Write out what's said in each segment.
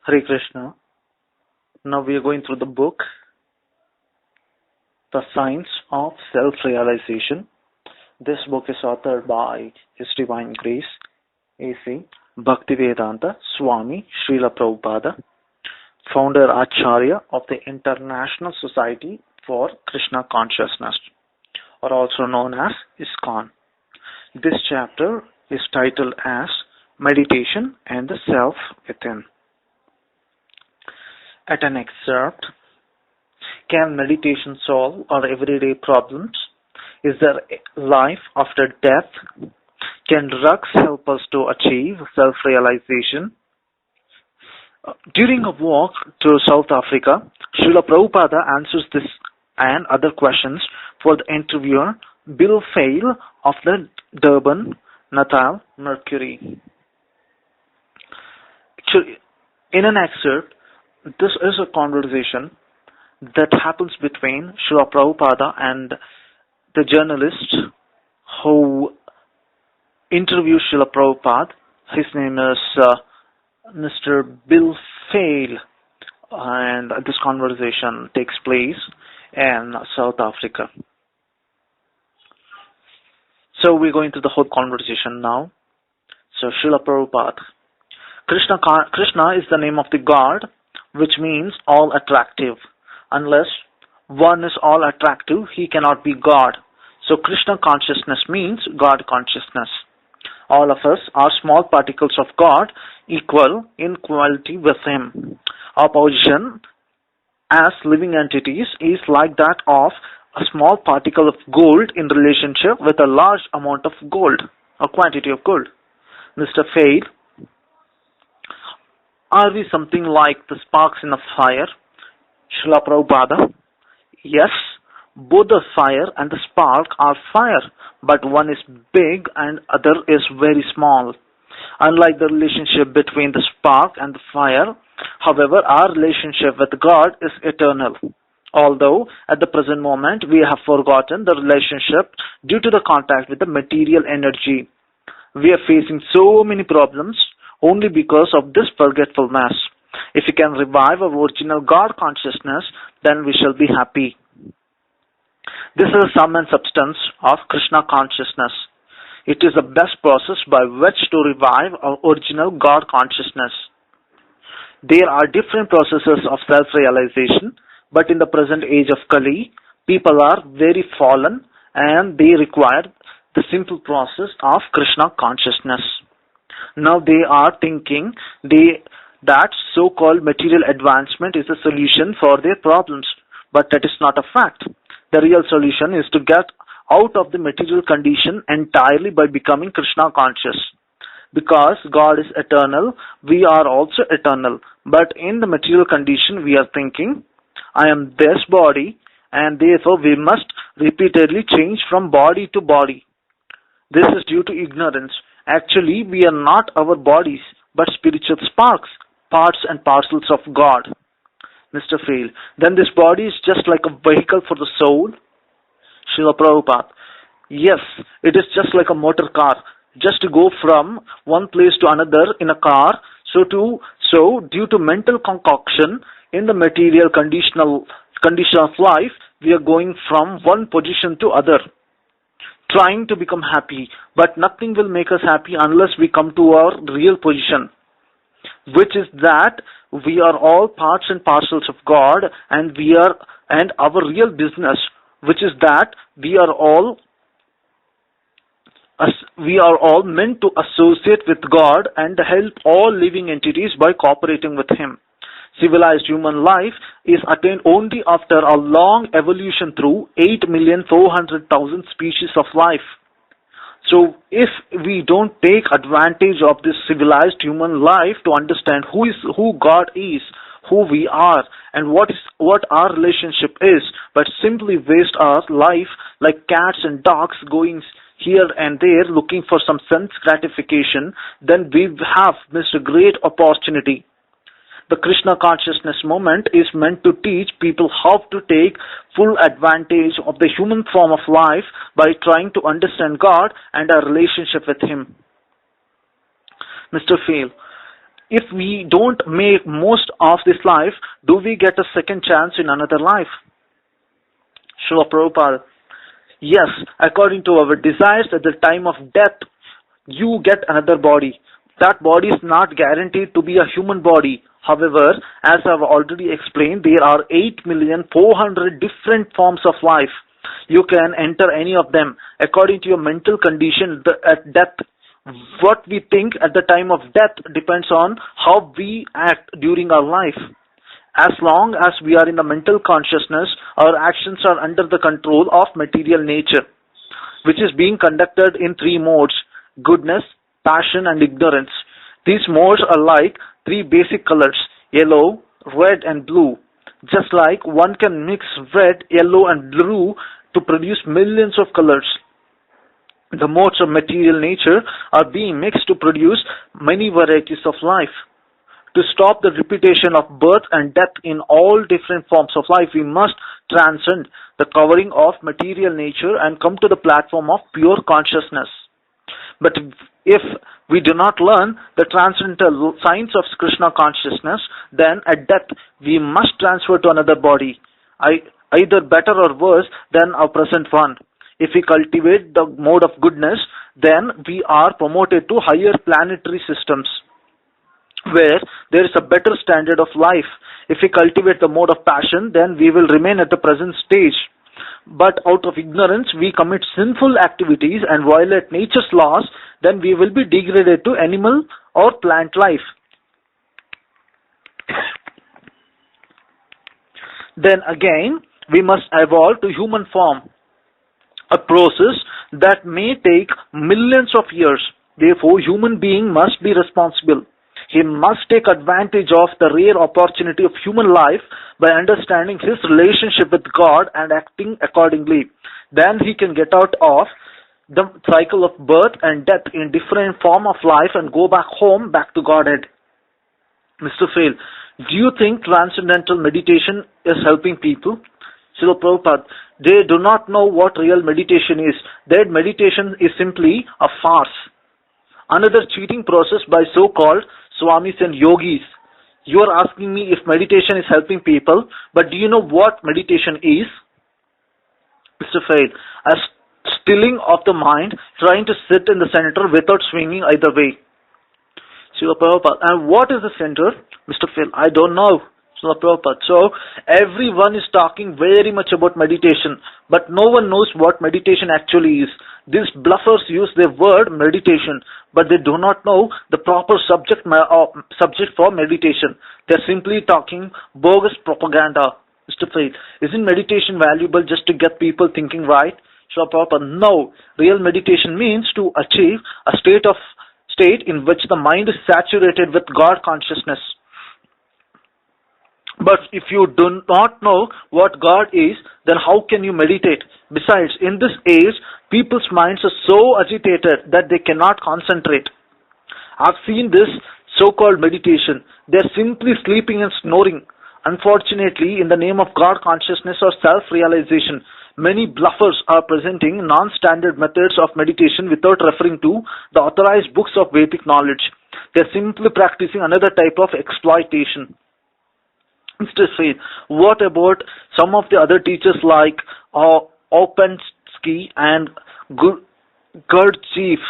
Hare Krishna. Now we are going through the book, The Science of Self-Realization. This book is authored by His Divine Grace, A.C.Bhaktivedanta Swami Srila Prabhupada, founder Acharya of the International Society for Krishna Consciousness, or also known as ISKCON. This chapter is titled as Meditation and the Self Within. At an excerpt, can meditation solve our everyday problems? Is there life after death? Can drugs help us to achieve self-realization? During a walk to South Africa, Srila Prabhupada answers this and other questions for the interviewer, Bill Faill of the Durban, Natal, Mercury. Actually, in an excerpt, this is a conversation that happens between Srila Prabhupada and the journalist who interviews Srila Prabhupada. His name is Mr.Bill Faill, and this conversation takes place in South Africa. So we're going to the whole conversation now. So Srila Prabhupada. Krishna is the name of the God, which means all attractive. Unless one is all attractive, he cannot be God. So Krishna Consciousness means God Consciousness. All of us are small particles of God, equal in quality with Him. Our position as living entities is like that of a small particle of gold in relationship with a large amount of gold, a quantity of gold. Mr. Faill, are we something like the sparks in a fire? Srila Prabhupada, yes, both the fire and the spark are fire, but one is big and other is very small. Unlike the relationship between the spark and the fire, however, our relationship with God is eternal. Although at the present moment we have forgotten the relationship due to the contact with the material energy. We are facing so many problems only because of this forgetfulness. If we can revive our original God consciousness, then we shall be happy. This is the sum and substance of Krishna consciousness. It is the best process by which to revive our original God consciousness. There are different processes of self-realization, but in the present age of Kali, people are very fallen and they require the simple process of Krishna consciousness. Now they are thinking that so-called material advancement is a solution for their problems, but that is not a fact. The real solution is to get out of the material condition entirely by becoming Krishna conscious. Because God is eternal, we are also eternal. But in the material condition, we are thinking, I am this body, and therefore we must repeatedly change from body to body. This is due to ignorance. Actually, we are not our bodies, but spiritual sparks, parts and parcels of God. Mr. Faill, then this body is just like a vehicle for the soul? Srila Prabhupada, yes, it is just like a motor car, just to go from one place to another in a car. So due to mental concoction in the material condition of life, we are going from one position to other, trying to become happy, but nothing will make us happy unless we come to our real position, which is that we are all parts and parcels of God, and our real business, which is that we are all meant to associate with God and help all living entities by cooperating with Him. Civilized human life is attained only after a long evolution through 8,400,000 species of life. So if we don't take advantage of this civilized human life to understand who God is, who we are, and what our relationship is, but simply waste our life like cats and dogs going here and there looking for some sense gratification, then we have missed a great opportunity. The Krishna consciousness movement is meant to teach people how to take full advantage of the human form of life by trying to understand God and our relationship with Him. Mr. Faill, if we don't make most of this life, do we get a second chance in another life? Srila Prabhupada, yes, according to our desires at the time of death, you get another body. That body is not guaranteed to be a human body. However, as I've already explained, there are 8,400,000 different forms of life. You can enter any of them according to your mental condition at death. What we think at the time of death depends on how we act during our life. As long as we are in the mental consciousness, our actions are under the control of material nature, which is being conducted in three modes: goodness, passion, and ignorance. These modes are like three basic colors: yellow, red, and blue. Just like one can mix red, yellow, and blue to produce millions of colors, the modes of material nature are being mixed to produce many varieties of life. To stop the repetition of birth and death in all different forms of life, we must transcend the covering of material nature and come to the platform of pure consciousness. But if we do not learn the transcendental science of Krishna Consciousness, then at death we must transfer to another body, either better or worse than our present one. If we cultivate the mode of goodness, then we are promoted to higher planetary systems, where there is a better standard of life. If we cultivate the mode of passion, then we will remain at the present stage. But out of ignorance, we commit sinful activities and violate nature's laws, then we will be degraded to animal or plant life. Then again, we must evolve to human form, a process that may take millions of years. Therefore, human being must be responsible. He must take advantage of the rare opportunity of human life by understanding his relationship with God and acting accordingly. Then he can get out of the cycle of birth and death in different form of life and go back home, back to Godhead. Mr. Faill, do you think transcendental meditation is helping people? Srila Prabhupada, they do not know what real meditation is. Their meditation is simply a farce, another cheating process by so-called Swamis and Yogis. You are asking me if meditation is helping people, but do you know what meditation is? Mr. Faill, a stilling of the mind, trying to sit in the center without swinging either way. Srila Prabhupada, and what is the center? Mr. Faill, I don't know. Srila Prabhupada, so everyone is talking very much about meditation, but no one knows what meditation actually is. These bluffers use the word meditation, but they do not know the proper subject for meditation. They're simply talking bogus propaganda. Mr. Faill, isn't meditation valuable just to get people thinking right? Srila Prabhupada, no. Real meditation means to achieve a state in which the mind is saturated with God consciousness. But if you do not know what God is, then how can you meditate? Besides, in this age, people's minds are so agitated that they cannot concentrate. I've seen this so-called meditation. They're simply sleeping and snoring. Unfortunately, in the name of God consciousness or self-realization, many bluffers are presenting non-standard methods of meditation without referring to the authorized books of Vedic knowledge. They're simply practicing another type of exploitation. Mr. Faill, what about some of the other teachers like Opensky and Gurdjieff?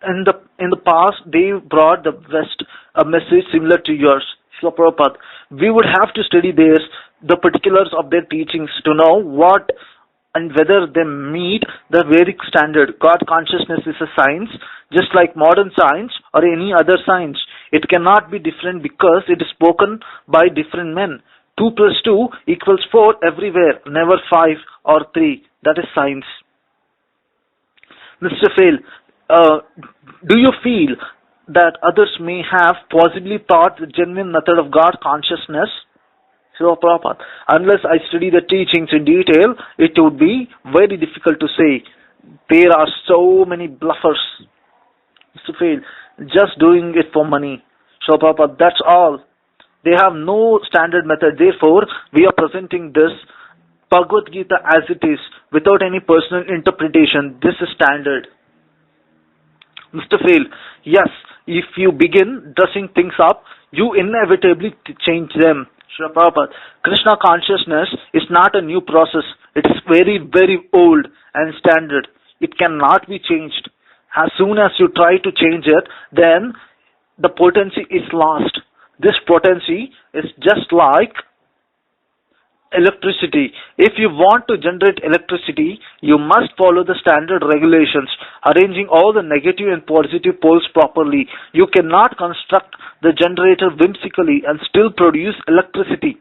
In the past, they brought the West a message similar to yours. Srila Prabhupada, we would have to study the particulars of their teachings to know what and whether they meet the Vedic standard. God consciousness is a science, just like modern science or any other science. It cannot be different because it is spoken by different men. 2 + 2 = 4 everywhere, never 5 or 3. That is science. Mr. Faill, do you feel that others may have possibly taught the genuine method of God consciousness? Srila Prabhupada, unless I study the teachings in detail, it would be very difficult to say. There are so many bluffers. Mr. Faill, just doing it for money. Srila Prabhupada, that's all. They have no standard method. Therefore, we are presenting this Bhagavad Gita as it is, without any personal interpretation. This is standard. Mr. Faill, yes, If you begin dressing things up, you inevitably change them. Srila Prabhupada, Krishna consciousness is not a new process. It is very, very old and standard. It cannot be changed. As soon as you try to change it, then the potency is lost. This potency is just like electricity. If you want to generate electricity, you must follow the standard regulations, arranging all the negative and positive poles properly. You cannot construct the generator whimsically and still produce electricity.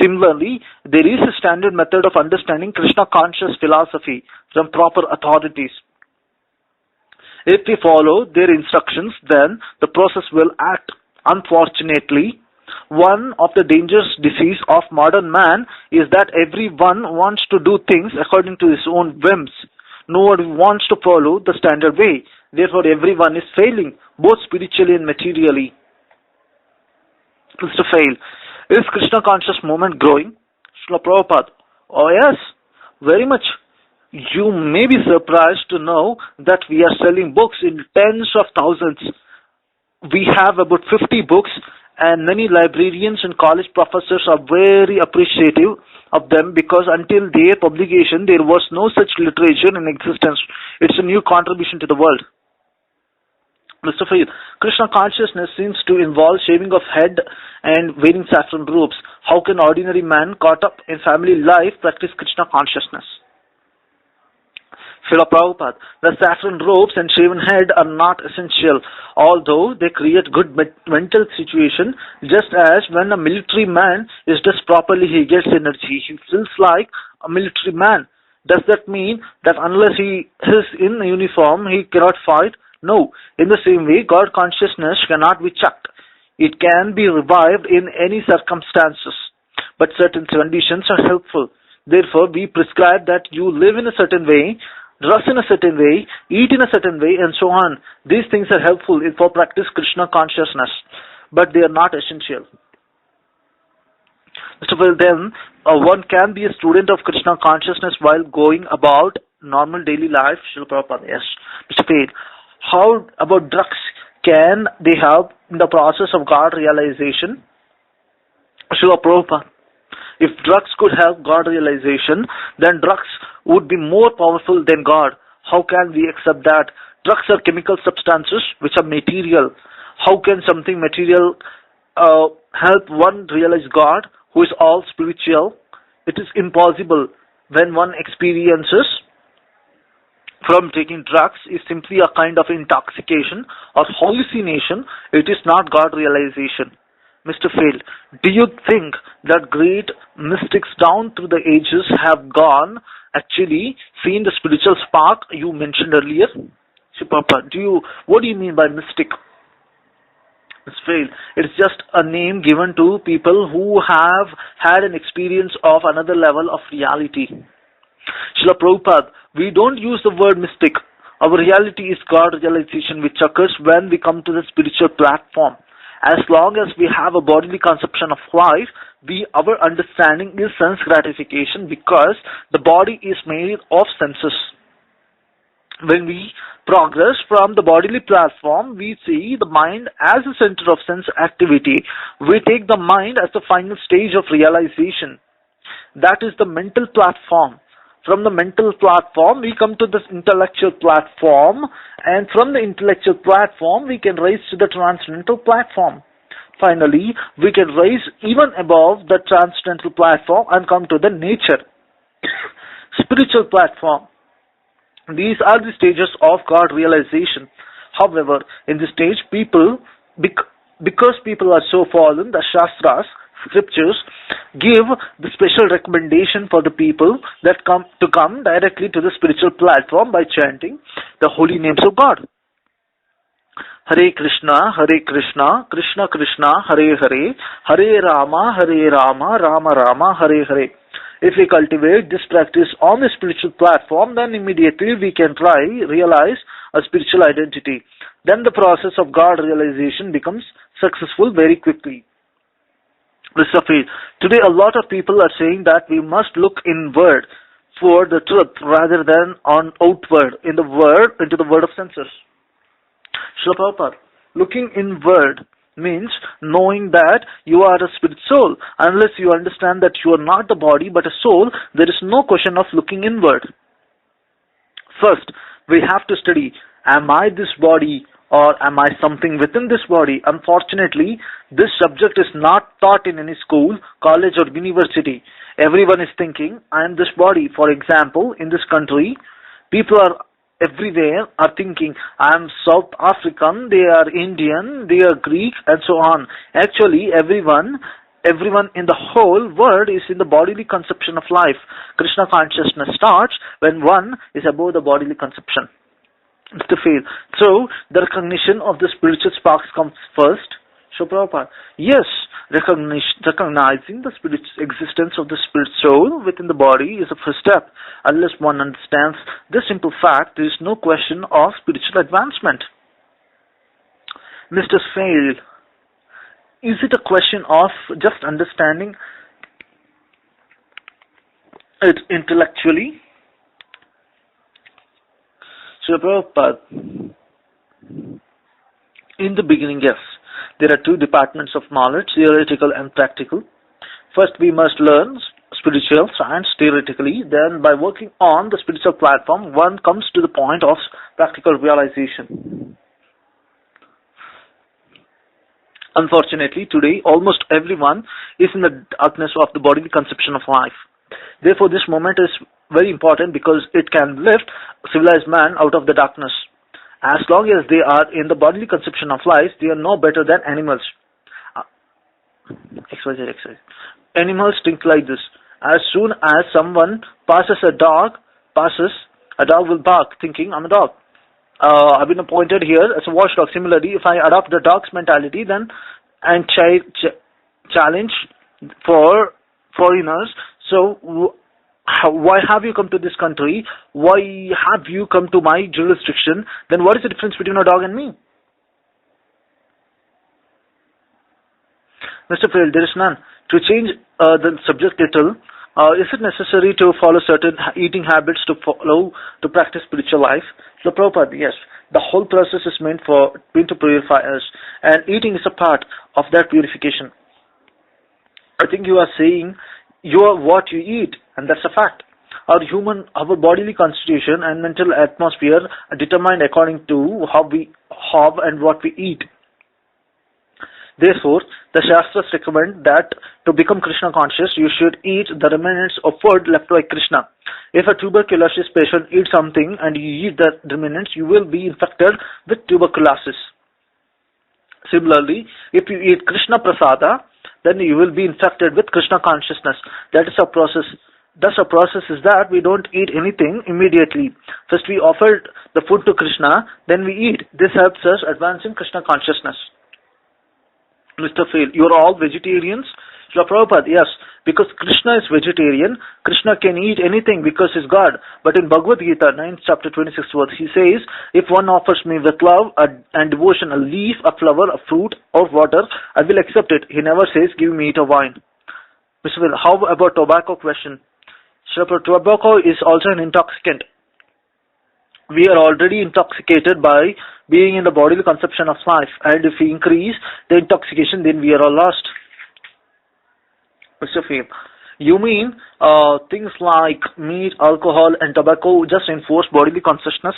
Similarly, there is a standard method of understanding Krishna conscious philosophy from proper authorities. If we follow their instructions, then the process will act. Unfortunately, one of the dangerous disease of modern man is that everyone wants to do things according to his own whims. Nobody wants to follow the standard way. Therefore, everyone is failing, both spiritually and materially. Mr. Faill, is Krishna conscious movement growing? Srila Prabhupada, oh yes, very much. You may be surprised to know that we are selling books in tens of thousands. We have about 50 books, and many librarians and college professors are very appreciative of them because until their publication there was no such literature in existence. It's a new contribution to the world. Mr. Faill, Krishna consciousness seems to involve shaving of head and wearing saffron robes. How can ordinary man caught up in family life practice Krishna consciousness? Srila Prabhupada, the saffron robes and shaven head are not essential, although they create good mental situation. Just as when a military man is dressed properly, he gets energy. He feels like a military man. Does that mean that unless he is in uniform, he cannot fight? No. In the same way, God consciousness cannot be chucked. It can be revived in any circumstances, but certain conditions are helpful. Therefore, we prescribe that you live in a certain way, dress in a certain way, eat in a certain way, and so on. These things are helpful for practice Krishna consciousness, but they are not essential. Mr. Faill, then one can be a student of Krishna consciousness while going about normal daily life. Srila Prabhupada, yes. Mr. Faill, how about drugs? Can they help in the process of God realization? Srila Prabhupada, if drugs could help God realization, then drugs would be more powerful than God. How can we accept that? Drugs are chemical substances which are material. How can something material help one realize God who is all spiritual? It is impossible. When one experiences from taking drugs is simply a kind of intoxication or hallucination, it is not God realization. Mr. Faill, do you think that great mystics down through the ages have gone, actually seen the spiritual spark you mentioned earlier? Papa, what do you mean by mystic? Mr. Faill, it's just a name given to people who have had an experience of another level of reality. Srila Prabhupada, we don't use the word mystic. Our reality is God realization, which occurs when we come to the spiritual platform. As long as we have a bodily conception of life, our understanding is sense gratification because the body is made of senses. When we progress from the bodily platform, we see the mind as a center of sense activity. We take the mind as the final stage of realization. That is the mental platform. From the mental platform, we come to this intellectual platform, and from the intellectual platform, we can rise to the transcendental platform. Finally, we can rise even above the transcendental platform and come to the nature, spiritual platform. These are the stages of God realization. However, in this stage, because people are so fallen, the Shastras, scriptures, give the special recommendation for the people that come directly to the spiritual platform by chanting the holy names of God. Hare Krishna, Krishna Krishna, Hare Hare, Hare Rama, Rama Rama, Hare Hare. If we cultivate this practice on the spiritual platform, then immediately we can realize a spiritual identity. Then the process of God realization becomes successful very quickly. Mr. Faill, today a lot of people are saying that we must look inward for the truth rather than on outward into the word of senses. Srila Prabhupada, Looking inward means knowing that you are a spirit soul. Unless you understand that you are not the body but a soul, there is no question of looking inward. First, we have to study, am I this body or am I something within this body? Unfortunately, this subject is not taught in any school, college or university. Everyone is thinking, I am this body. For example, in this country, people are everywhere are thinking, I am South African, they are Indian, they are Greek, and so on. Actually, everyone in the whole world is in the bodily conception of life. Krishna consciousness starts when one is above the bodily conception. Mr. Faill. So, the recognition of the spiritual sparks comes first. So, Prabhupada, yes, recognizing the spirit existence of the spirit soul within the body is the first step. Unless one understands this simple fact, there is no question of spiritual advancement. Mr. Faill, is it a question of just understanding it intellectually? So, Prabhupada, in the beginning, yes, there are two departments of knowledge, theoretical and practical. First, we must learn spiritual science theoretically. Then, by working on the spiritual platform, one comes to the point of practical realization. Unfortunately, today, almost everyone is in the darkness of the bodily conception of life. Therefore, this moment is very important because it can lift civilized man out of the darkness. As long as they are in the bodily conception of life, they are no better than animals. Animals think like this. As soon as someone a dog will bark thinking, I'm a dog. I've been appointed here as a watchdog. Similarly, if I adopt the dog's mentality then and challenge for foreigners, so why have you come to this country? Why have you come to my jurisdiction? Then what is the difference between a dog and me? Mr. Faill, there is none. To change the subject little, is it necessary to follow certain eating habits to practice spiritual life? So, Prabhupada, yes. The whole process is meant to purify us, and eating is a part of that purification. I think you are saying you are what you eat, and that's a fact. Our bodily constitution and mental atmosphere are determined according to how and what we eat. Therefore, the Shastras recommend that to become Krishna conscious, you should eat the remnants of food left by Krishna. If a tuberculosis patient eats something and you eat the remnants, you will be infected with tuberculosis. Similarly, if you eat Krishna prasada, then you will be infected with Krishna consciousness. That is our process. Thus, our process is that we don't eat anything immediately. First, we offer the food to Krishna, then we eat. This helps us advance in Krishna consciousness. Mr. Faill, you are all vegetarians? Srila Prabhupada, yes, because Krishna is vegetarian. Krishna can eat anything because he's God. But in Bhagavad Gita, 9th chapter, 26th verse, he says, if one offers me with love and devotion a leaf, a flower, a fruit, or water, I will accept it. He never says, give me meat or wine. Mr. Faill, how about tobacco question? Srila, tobacco is also an intoxicant. We are already intoxicated by being in the bodily conception of life, and if we increase the intoxication, then we are all lost. Mr. Faill, you mean things like meat, alcohol, and tobacco just enforce bodily consciousness?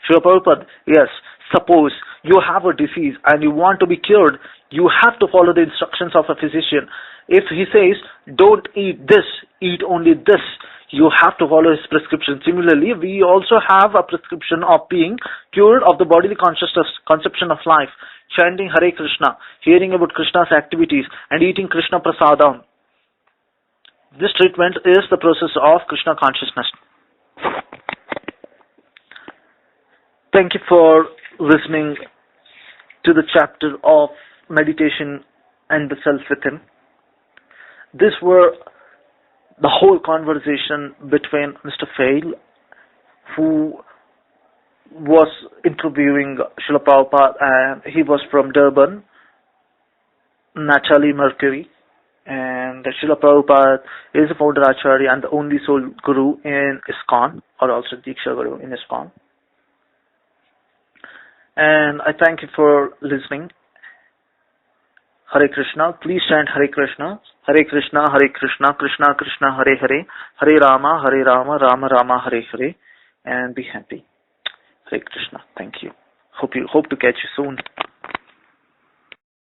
Srila Prabhupada, yes. Suppose you have a disease and you want to be cured, you have to follow the instructions of a physician. If he says, don't eat this, eat only this, you have to follow his prescription. Similarly, we also have a prescription of being cured of the bodily consciousness, conception of life, chanting Hare Krishna, hearing about Krishna's activities, and eating Krishna prasadam. This treatment is the process of Krishna consciousness. Thank you for listening to the chapter of meditation and the self within. These were the whole conversation between Mr. Faill, who was interviewing Srila Prabhupada, and he was from Durban, Nachali Mercury, and Srila Prabhupada is the founder Acharya and the only sole guru in ISKCON, or also Diksha Guru in ISKCON. And I thank you for listening. Hare Krishna. Please chant Hare Krishna. Hare Krishna, Hare Krishna, Krishna Krishna, Hare Hare, Hare Rama, Rama Rama, Hare Hare, and be happy. Hare Krishna. Thank you. Hope to catch you soon.